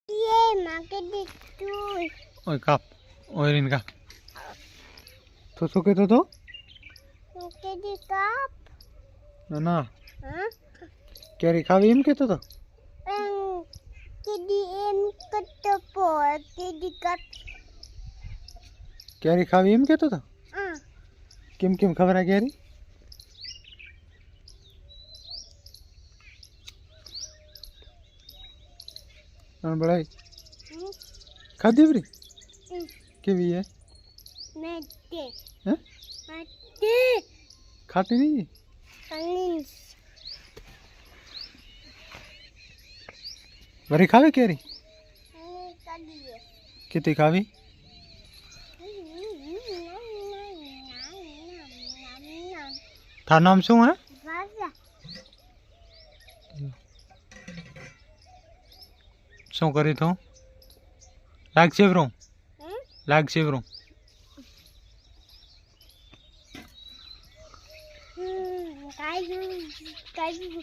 Ye, makan itu. ઓય કાપ ઓય રીન કાપ તો શું કહેતો તો Makan di cup. ના ના Hah? કેરી ખાવી એમ કહેતો તો Kedi em ketepor, kedi cup. કેરી ખાવી એમ કહેતો તો Ah, કેમ કેમ ખબર આ કેરી બળાઈ ખાધી બરી કેવી હે mati, હે mati. ખાતી નહીં Panis. બરી ખાવી કેરી Ini tadi. કેટલી ખાવી તારું નામ શું હે Vaza. શું કરી તું લાગશે બ્રું Hmm? લાગશે બ્રું Kayu.